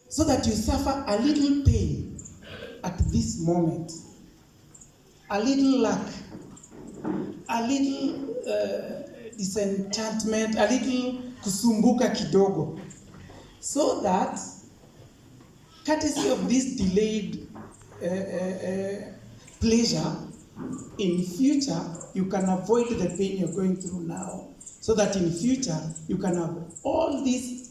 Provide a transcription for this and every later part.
so that you suffer a little pain at this moment, a little lack, a little disenchantment, a little kusumbuka kidogo, so that courtesy of this delayed pleasure, in future you can avoid the pain you're going through now, so that in future you can have all these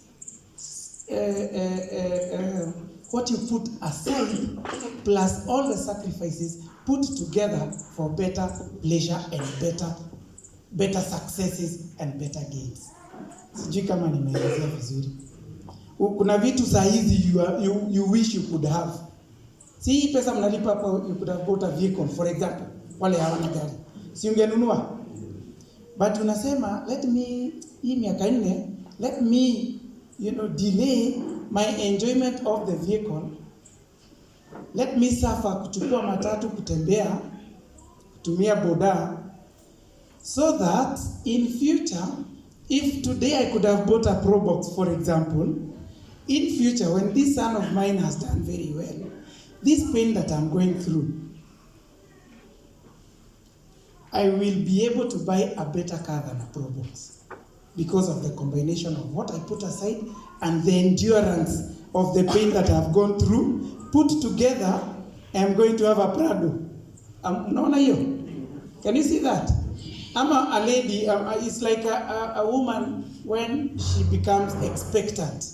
what you put aside plus all the sacrifices put together for better pleasure and better successes and better gains. Sijui kama nimeelezea vizuri. Kuna vitu za hizi you wish you could have. Si pesa mnalipa hapo, you could have bought a vehicle for example. Wale hawana gari, si ungenunua? But unasema let me hii miaka 4 let me delay my enjoyment of the vehicle. Let me suffer kuchukua matatu, kutembea, kutumia boda, so that in future, if today I could have bought a Pro Box for example, in future when this son of mine has done very well, this pain that I'm going through, I will be able to buy a better car than a Pro Box, because of the combination of what I put aside and the endurance of the pain that I've gone through. Put together, I'm going to have a Prado. Unaona hiyo? Can you see that? I'm a lady, it's like a woman when she becomes expectant.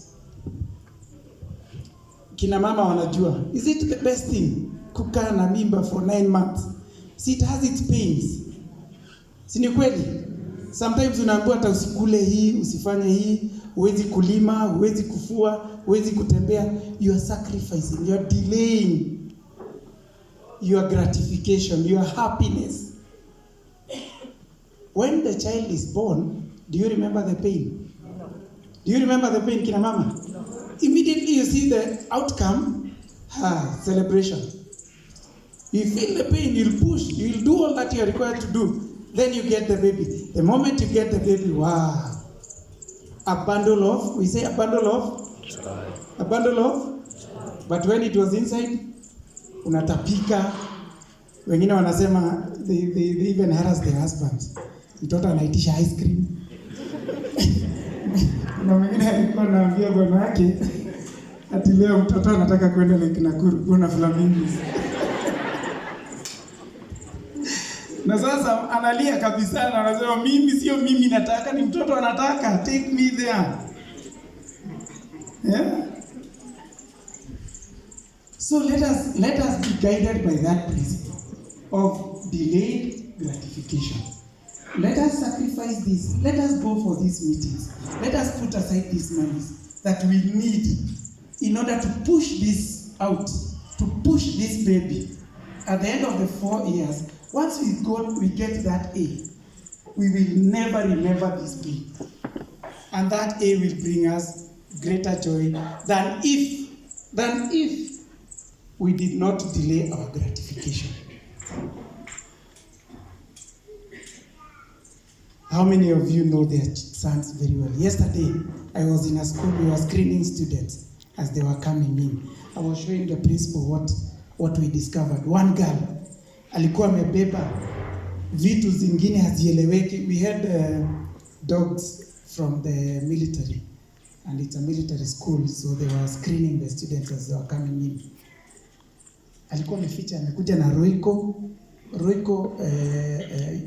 Kina mama wanajua. Is it the best thing? Kukaa na mimba for 9 months. See, it has its pains. Si ni kweli? Sometimes unaambiwa hata usikule hii, usifanye hii, huwezi kulima, huwezi kufua, huwezi kutembea. You are sacrificing, you are delaying your gratification, your happiness. When the child is born, do you remember the pain? Do you remember the pain, kina mama? Immediately you see the outcome, celebration. You feel the pain, you'll push, you'll do all that you are required to do. Then you get the baby. The moment you get the baby, wow. A bundle of, we say a bundle of? A bundle of? But when it was inside, unatapika. Wengine wanasema, they even harass their husbands. Mtoto anaitisha ice cream. Na mwingine alikuwa anaambia bwana yake, ati leo mtoto anataka kwenda Lake Nakuru kuona flamingos. Na sasa analia kabisa na anasema mimi sio mimi nataka, ni mtoto anataka, take me there. Yeah? So let us be guided by that principle of delayed gratification. Let us sacrifice this. Let us go for these meetings. Let us put aside these monies that we need in order to push this out, to push this baby. At the end of the 4 years, once we get that A, we will never remember this B. And that A will bring us greater joy than if we did not delay our gratification. How many of you know their sons very well? Yesterday, I was in a school, we were screening students as they were coming in. I was showing the principal what we discovered. One girl, alikuwa amebeba vitu zingine hazieleweki. We had dogs from the military, and it's a military school, so they were screening the students as they were coming in. Alikuwa ameficha, amekuja na Royco,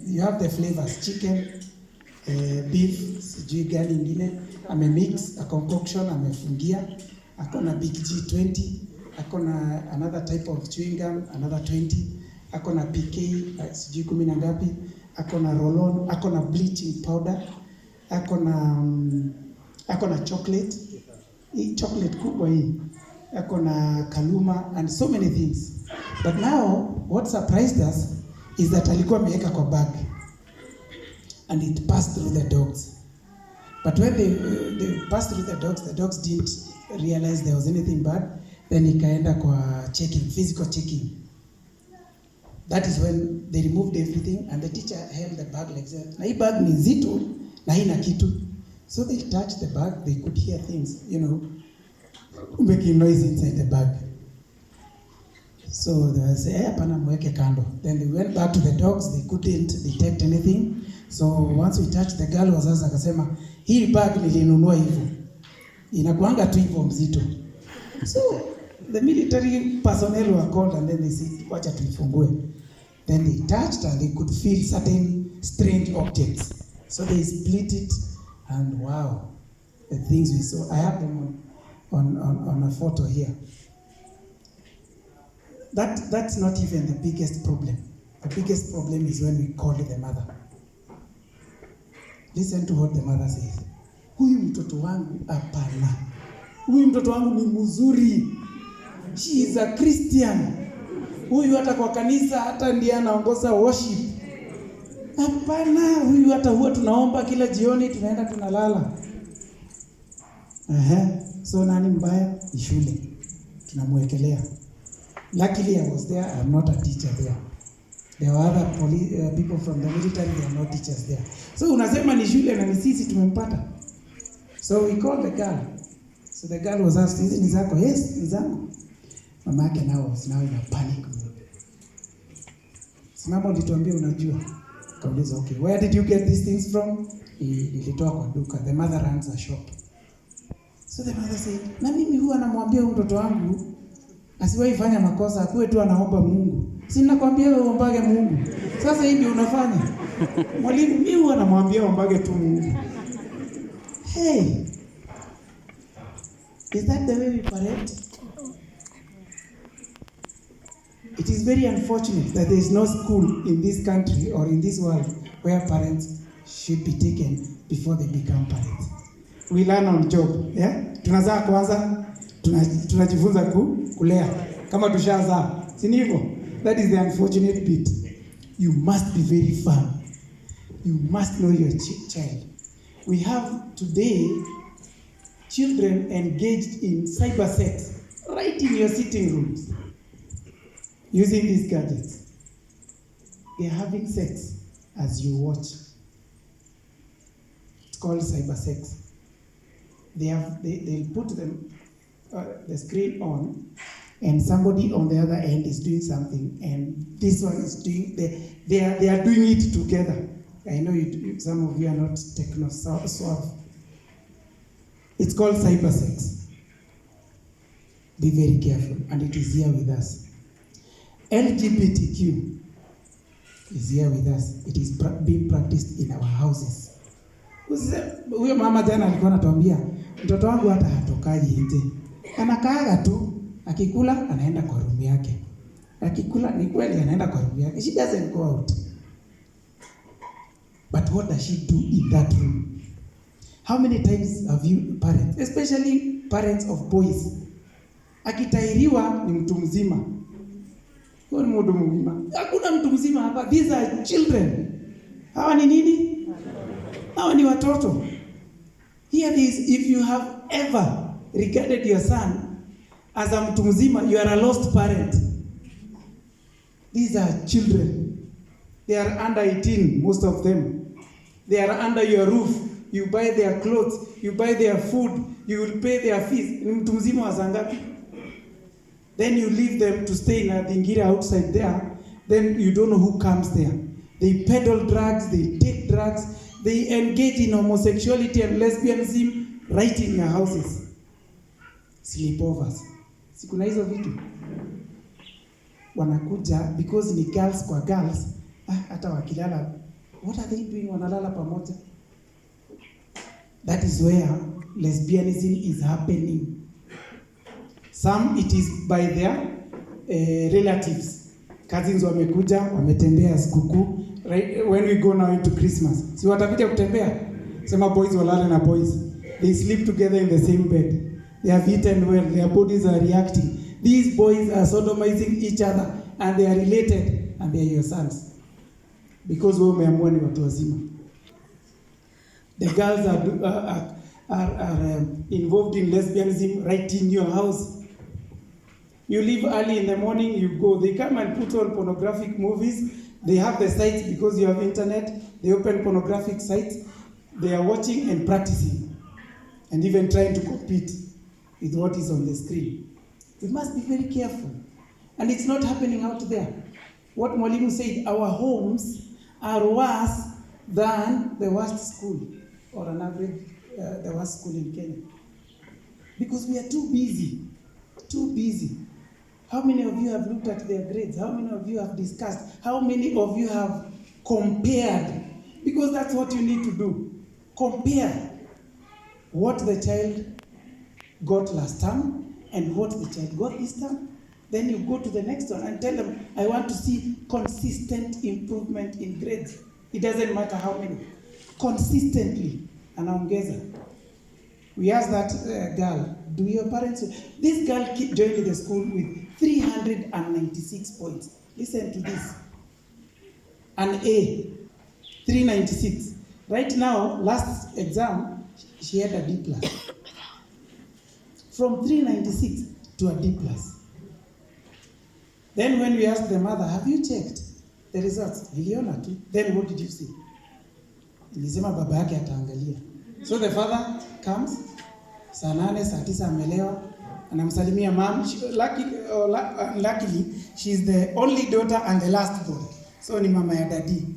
you have the flavors, chicken, beef, sijui gani ingine, amemix, a concoction, amefungia, akona Big G20, akona another type of chewing gum, another 20, akona PK, sijui 10 na ngapi, akona roll-on, akona bleaching powder, akona chocolate, hii chocolate kubwa hii, akona kaluma, and so many things. But now, what surprised us is that alikuwa ameweka kwa bag, and it passed through the dogs. But when they passed through the dogs didn't realize there was anything bad. Then ikaenda kwa checking, physical checking. That is when they removed everything, and the teacher held the bag like that. Na hii bag ni nzito, na haina kitu. So they touched the bag, they could hear things, making noise inside the bag. So they say, hapana mweke kando. Then they went back to the dogs, they couldn't detect anything. So once we touched the girl, wazazi akasema, hii bag nilinunua hivyo. Inakuanga tu hivyo mzito. So the military personnel were called and then they said, wacha tuifungue. Then they touched and they could feel certain strange objects. So they split it and wow, the things we saw. I have them on a photo here. That's not even the biggest problem. The biggest problem is when we called the mother. Listen to what the mother says. Huyu mtoto wangu hapana. Huyu mtoto wangu ni mzuri. She is a Christian. Huyu hata kwa kanisa hata ndiye anaongoza worship. Hapana, huyu hata huwa tunaomba kila jioni tunaenda tunalala. So nani mbaya? Ni shule. Tunamwekelea. Luckily I was there. I'm not a teacher there. There were other people from the military, they are not teachers there. So unasema ni shule na ni sisi tumempata. So we called the girl. So the girl was asked, hizi ni zako? Yes, ni zangu. Mama yake was now in a panic mode. Simama ulituambia unajua. Kauliza, okay, where did you get these things from? Ilitoa kwa duka. The mother runs a shop. So the mother said, na mimi huwa namwambia mtoto wangu asiwahi fanya makosa, akuwe tu anaomba Mungu. Si nakwambia wewe ombage Mungu. Sasa hii ndio unafanya. Mwalimu mimi huwa namwambia ombage tu Mungu. Hey. Is that the way we parent? It is very unfortunate that there is no school in this country or in this world where parents should be taken before they become parents. We learn on job, yeah? Tunazaa kwanza, tunajifunza kulea. Kama tushazaa, si ndivyo? That is the unfortunate bit. You must be very firm. You must know your child. We have today children engaged in cyber sex right in your sitting rooms using these gadgets. They are having sex as you watch. It's called cyber sex. They'll put the screen on, and somebody on the other end is doing something, and this one is doing. They are doing it together. I know some of you are not techno-savvy. It's called cyber sex. Be very careful, and it is here with us. LGBTQ is here with us. It is being practiced in our houses. Huyo mama jana alikuwa anatuambia mtoto wangu hata hatokaji nje. Anakaaga tu, akikula anaenda kwa room yake. Akikula ni kweli anaenda kwa room yake. She doesn't go out. But what does she do in that room? How many times have you parents, especially parents of boys, akitairiwa ni mtu mzima. Huyo ni mtu mzima. Hakuna mtu mzima hapa. These are children. Hawa ni nini? Hawa ni watoto. Hear this, if you have ever regarded your son as a mtu mzima, you are a lost parent. These are children. They are under 18, most of them. They are under your roof. You buy their clothes, you buy their food, you will pay their fees. Ni mtu mzima wa zangapi? Then you leave them to stay in a dingira outside there. Then you don't know who comes there. They peddle drugs, they take drugs, they engage in homosexuality and lesbianism right in your houses. Sleepovers. Si kuna hizo vitu? Wanakuja because ni girls kwa girls. Hata wakilala, what are they doing? Wanalala pamoja. That is where lesbianism is happening. Some it is by their relatives. Cousins wamekuja, wametembea sikukuu. Right when we go now into Christmas. Si watakuja kutembea. Sema boys walale na boys. They sleep together in the same bed. They have eaten well, their bodies are reacting. These boys are sodomizing each other and they are related and they are your sons. Because wewe umeamua ni watu wazima. The girls are involved in lesbianism right in your house. You leave early in the morning, you go. They come and put on pornographic movies. They have the sites because you have internet. They open pornographic sites. They are watching and practicing. And even trying to compete with what is on the screen. We must be very careful. And it's not happening out there. What Mwalimu said, our homes are worse than the worst school, or an average, the worst school in Kenya. Because we are too busy. Too busy. How many of you have looked at their grades? How many of you have discussed? How many of you have compared? Because that's what you need to do. Compare what the child got last term and what the child got this term. Then you go to the next one and tell them, I want to see consistent improvement in grades. It doesn't matter how many. Consistently. Anaongeza. We asked that girl, do your parents... This girl joined the school with 396 points. Listen to this. An A, 396. Right now, last exam, she had a D plus. From 396 to a D plus. Then when we asked the mother, have you checked the results? Niliona tu. Then what did you say? Nilisema baba yake ataangalia. So the father comes, saa 8, saa 9 amelewa, anamsalimia mom. Luckily, she's the only daughter and the last born. So ni mama ya daddy.